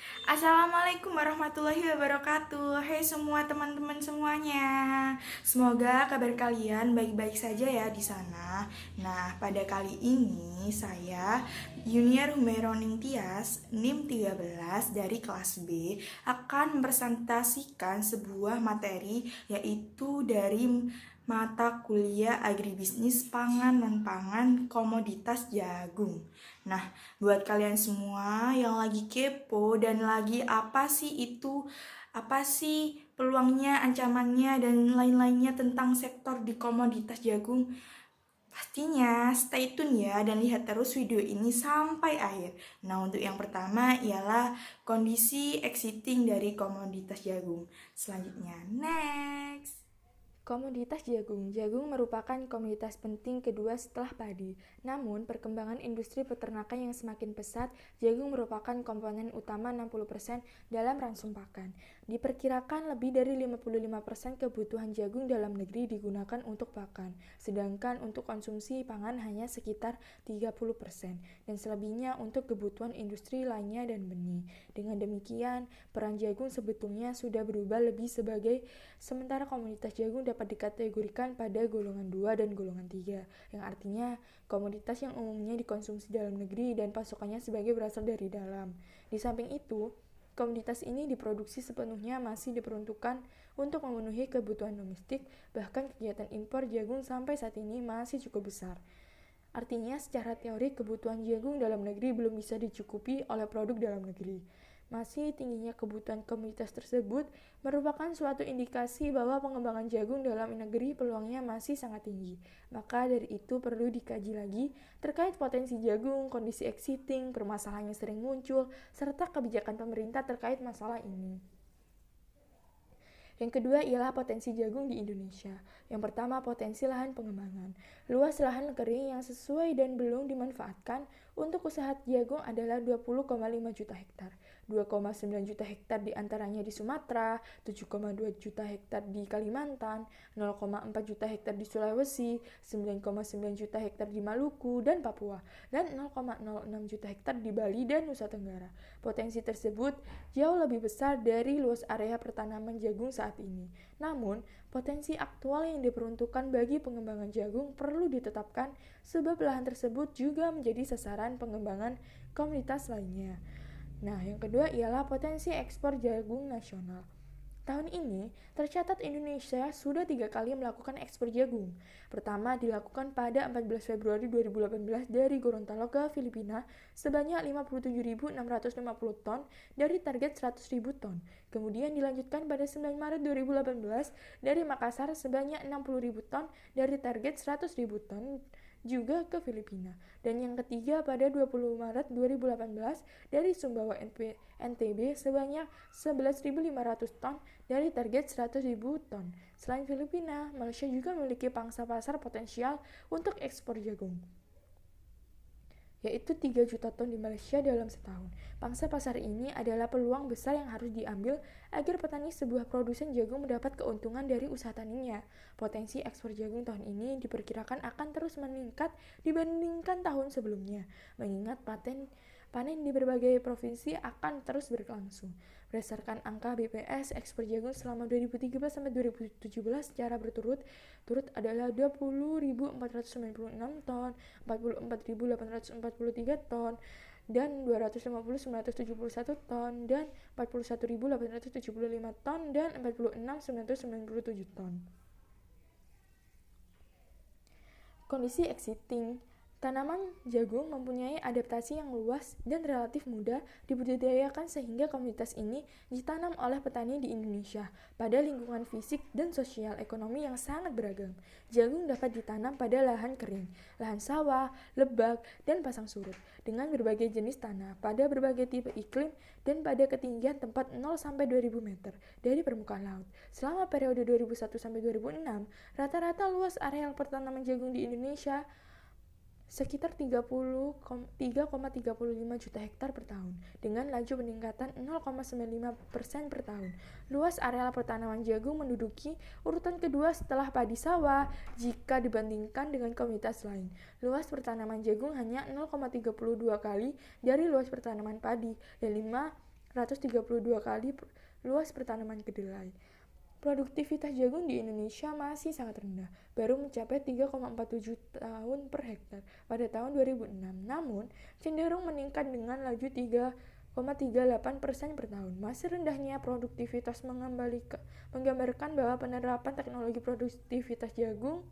Assalamualaikum warahmatullahi wabarakatuh. Hai semua teman-teman semuanya. Semoga kabar kalian baik-baik saja ya di sana. Nah, pada kali ini saya Junior Humeroning Tias NIM 13 dari kelas B akan mempresentasikan sebuah materi yaitu dari mata kuliah agribisnis pangan non-pangan komoditas jagung. Nah, buat kalian semua yang lagi kepo dan lagi apa sih peluangnya, ancamannya, dan lain-lainnya tentang sektor di komoditas jagung, pastinya stay tune ya dan lihat terus video ini sampai akhir. Nah, untuk yang pertama ialah kondisi exiting dari komoditas jagung. Selanjutnya, next. Komoditas jagung. Jagung merupakan komoditas penting kedua setelah padi. Namun, perkembangan industri peternakan yang semakin pesat, jagung merupakan komponen utama 60% dalam ransum pakan. Diperkirakan lebih dari 55% kebutuhan jagung dalam negeri digunakan untuk pakan, sedangkan untuk konsumsi pangan hanya sekitar 30%, dan selebihnya untuk kebutuhan industri lainnya dan benih. Dengan demikian, peran jagung sebetulnya sudah berubah lebih sebagai sementara komoditas jagung dapat dikategorikan pada golongan 2 dan golongan 3, yang artinya komoditas yang umumnya dikonsumsi dalam negeri dan pasokannya sebagai berasal dari dalam. Di samping itu, komoditas ini diproduksi sepenuhnya masih diperuntukkan untuk memenuhi kebutuhan domestik, bahkan kegiatan impor jagung sampai saat ini masih cukup besar. Artinya, secara teori kebutuhan jagung dalam negeri belum bisa dicukupi oleh produk dalam negeri. Masih tingginya kebutuhan komoditas tersebut merupakan suatu indikasi bahwa pengembangan jagung dalam negeri peluangnya masih sangat tinggi. Maka dari itu perlu dikaji lagi terkait potensi jagung, kondisi exiting, permasalahan yang sering muncul, serta kebijakan pemerintah terkait masalah ini. Yang kedua ialah potensi jagung di Indonesia. Yang pertama, potensi lahan pengembangan. Luas lahan kering yang sesuai dan belum dimanfaatkan untuk usaha jagung adalah 20,5 juta hektar. 2,9 juta hektar diantaranya di Sumatera, 7,2 juta hektar di Kalimantan, 0,4 juta hektar di Sulawesi, 9,9 juta hektar di Maluku dan Papua, dan 0,06 juta hektar di Bali dan Nusa Tenggara. Potensi tersebut jauh lebih besar dari luas area pertanaman jagung saat ini. Namun, potensi aktual yang diperuntukkan bagi pengembangan jagung perlu ditetapkan sebab lahan tersebut juga menjadi sasaran pengembangan komoditas lainnya. Nah, yang kedua ialah potensi ekspor jagung nasional. Tahun ini, tercatat Indonesia sudah 3 kali melakukan ekspor jagung. Pertama dilakukan pada 14 Februari 2018 dari Gorontalo ke Filipina sebanyak 57.650 ton dari target 100.000 ton. Kemudian dilanjutkan pada 9 Maret 2018 dari Makassar sebanyak 60.000 ton dari target 100.000 ton juga ke Filipina. Dan yang ketiga pada 20 Maret 2018 dari Sumbawa NTB sebanyak 11.500 ton dari target 100.000 ton. Selain Filipina, Malaysia juga memiliki pangsa pasar potensial untuk ekspor jagung, yaitu 3 juta ton di Malaysia dalam setahun. Pangsa pasar ini adalah peluang besar yang harus diambil agar petani sebuah produsen jagung mendapat keuntungan dari usaha taninya. Potensi ekspor jagung tahun ini diperkirakan akan terus meningkat dibandingkan tahun sebelumnya, mengingat panen di berbagai provinsi akan terus berlangsung. Berdasarkan angka BPS, ekspor jagung selama 2013 sampai 2017 secara berturut-turut adalah 20.496 ton, 44.843 ton, dan 250.971 ton, dan 41.875 ton, dan 46.997 ton. Kondisi exiting. Tanaman jagung mempunyai adaptasi yang luas dan relatif mudah dibudidayakan sehingga komoditas ini ditanam oleh petani di Indonesia pada lingkungan fisik dan sosial ekonomi yang sangat beragam. Jagung dapat ditanam pada lahan kering, lahan sawah, lebak, dan pasang surut dengan berbagai jenis tanah pada berbagai tipe iklim dan pada ketinggian tempat 0-2000 meter dari permukaan laut. Selama periode 2001-2006, rata-rata luas areal pertanaman jagung di Indonesia sekitar 3,35 juta hektar per tahun, dengan laju peningkatan 0,95% per tahun. Luas areal pertanaman jagung menduduki urutan kedua setelah padi sawah jika dibandingkan dengan komoditas lain. Luas pertanaman jagung hanya 0,32 kali dari luas pertanaman padi dan 5 kali luas pertanaman kedelai. Produktivitas jagung di Indonesia masih sangat rendah, baru mencapai 3,47 tahun per hektar pada tahun 2006. Namun, cenderung meningkat dengan laju 3,38% per tahun. Masih rendahnya produktivitas menggambarkan bahwa penerapan teknologi produktivitas jagung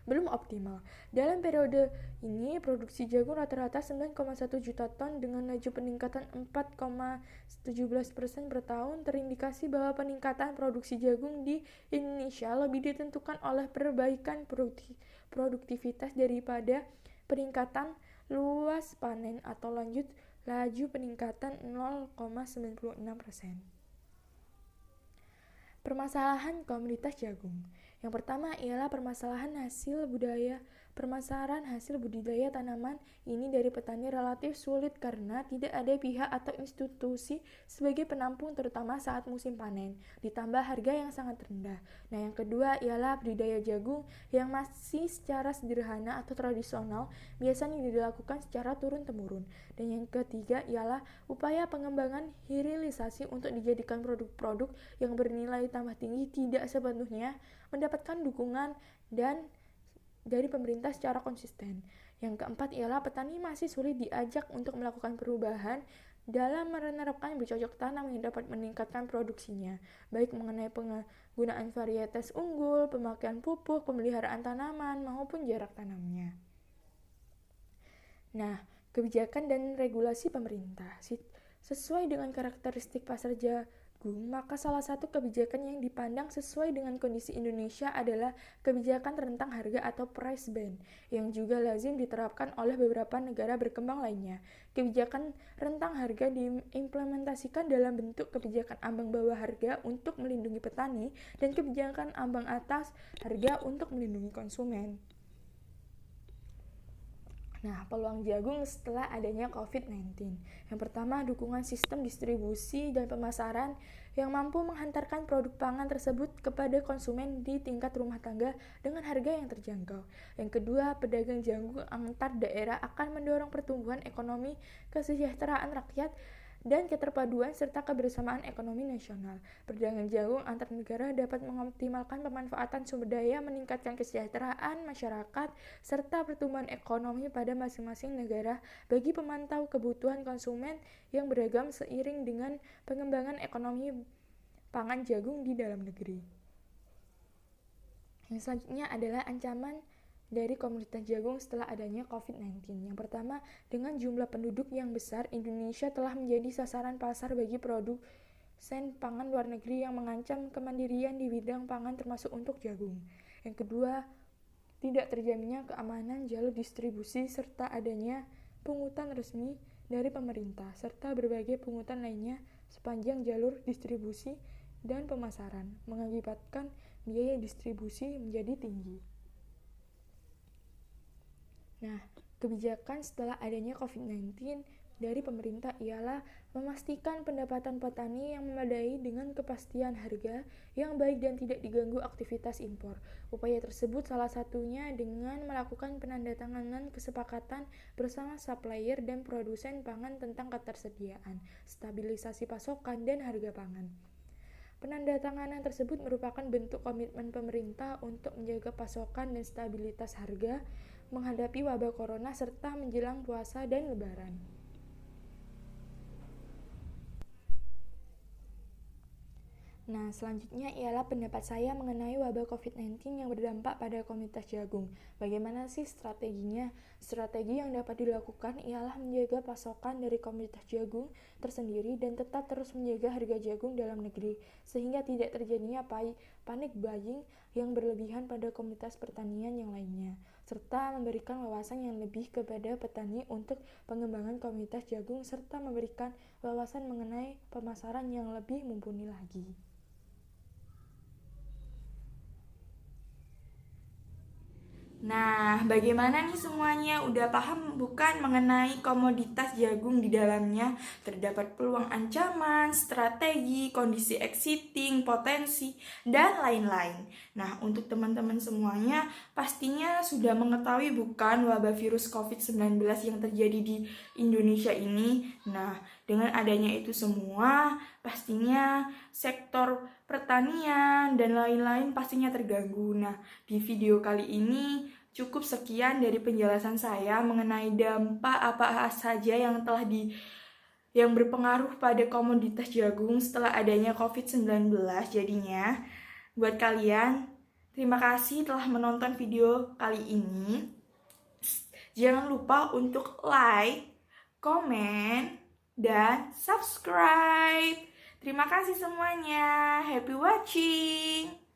belum optimal. Dalam periode ini, produksi jagung rata-rata 9,1 juta ton dengan laju peningkatan 4,17% per tahun. Terindikasi bahwa peningkatan produksi jagung di Indonesia lebih ditentukan oleh perbaikan produktivitas daripada peningkatan luas panen atau laju peningkatan 0,96%. Permasalahan komoditas jagung. Yang pertama ialah permasalahan hasil budidaya tanaman ini dari petani relatif sulit karena tidak ada pihak atau institusi sebagai penampung terutama saat musim panen, ditambah harga yang sangat rendah. Nah, yang kedua ialah budidaya jagung yang masih secara sederhana atau tradisional biasanya dilakukan secara turun-temurun. Dan yang ketiga ialah upaya pengembangan hilirisasi untuk dijadikan produk-produk yang bernilai tambah tinggi tidak sepenuhnya mendapatkan dukungan dan dari pemerintah secara konsisten. Yang keempat ialah petani masih sulit diajak untuk melakukan perubahan dalam menerapkan bercocok tanam yang dapat meningkatkan produksinya, baik mengenai penggunaan varietas unggul, pemakaian pupuk, pemeliharaan tanaman, maupun jarak tanamnya. Nah, kebijakan dan regulasi pemerintah. Sesuai dengan karakteristik pasar jagung, maka salah satu kebijakan yang dipandang sesuai dengan kondisi Indonesia adalah kebijakan rentang harga atau price band, yang juga lazim diterapkan oleh beberapa negara berkembang lainnya. Kebijakan rentang harga diimplementasikan dalam bentuk kebijakan ambang bawah harga untuk melindungi petani dan kebijakan ambang atas harga untuk melindungi konsumen. Nah, peluang jagung setelah adanya COVID-19. Yang pertama, dukungan sistem distribusi dan pemasaran yang mampu menghantarkan produk pangan tersebut kepada konsumen di tingkat rumah tangga dengan harga yang terjangkau. Yang kedua, pedagang jagung antar daerah akan mendorong pertumbuhan ekonomi, kesejahteraan rakyat, dan keterpaduan serta kebersamaan ekonomi nasional. Perdagangan jagung antar negara dapat mengoptimalkan pemanfaatan sumber daya, meningkatkan kesejahteraan masyarakat, serta pertumbuhan ekonomi pada masing-masing negara bagi pemantau kebutuhan konsumen yang beragam seiring dengan pengembangan ekonomi pangan jagung di dalam negeri. Yang selanjutnya adalah ancaman dari komoditas jagung setelah adanya COVID-19. Yang pertama, dengan jumlah penduduk yang besar, Indonesia telah menjadi sasaran pasar bagi produsen pangan luar negeri yang mengancam kemandirian di bidang pangan termasuk untuk jagung. Yang kedua, tidak terjaminnya keamanan jalur distribusi serta adanya pungutan resmi dari pemerintah serta berbagai pungutan lainnya sepanjang jalur distribusi dan pemasaran mengakibatkan biaya distribusi menjadi tinggi. Nah, kebijakan setelah adanya COVID-19 dari pemerintah ialah memastikan pendapatan petani yang memadai dengan kepastian harga yang baik dan tidak diganggu aktivitas impor. Upaya tersebut salah satunya dengan melakukan penandatanganan kesepakatan bersama supplier dan produsen pangan tentang ketersediaan, stabilisasi pasokan, dan harga pangan. Penandatanganan tersebut merupakan bentuk komitmen pemerintah untuk menjaga pasokan dan stabilitas harga menghadapi wabah corona serta menjelang puasa dan lebaran. Nah, selanjutnya ialah pendapat saya mengenai wabah COVID-19 yang berdampak pada komoditas jagung. Bagaimana sih strateginya? Strategi yang dapat dilakukan ialah menjaga pasokan dari komoditas jagung tersendiri dan tetap terus menjaga harga jagung dalam negeri, sehingga tidak terjadinya panic buying yang berlebihan pada komoditas pertanian yang lainnya, serta memberikan wawasan yang lebih kepada petani untuk pengembangan komoditas jagung, serta memberikan wawasan mengenai pemasaran yang lebih mumpuni lagi. Nah, bagaimana nih semuanya? Udah paham bukan mengenai komoditas jagung di dalamnya? Terdapat peluang ancaman, strategi, kondisi exiting, potensi, dan lain-lain. Nah, untuk teman-teman semuanya, pastinya sudah mengetahui bukan wabah virus COVID-19 yang terjadi di Indonesia ini? Nah, dengan adanya itu semua, pastinya sektor pertanian dan lain-lain pastinya terganggu. Nah, di video kali ini cukup sekian dari penjelasan saya mengenai dampak apa saja yang berpengaruh pada komoditas jagung setelah adanya COVID-19. Jadinya, buat kalian, terima kasih telah menonton video kali ini. Jangan lupa untuk like, komen, dan subscribe. Terima kasih semuanya. Happy watching.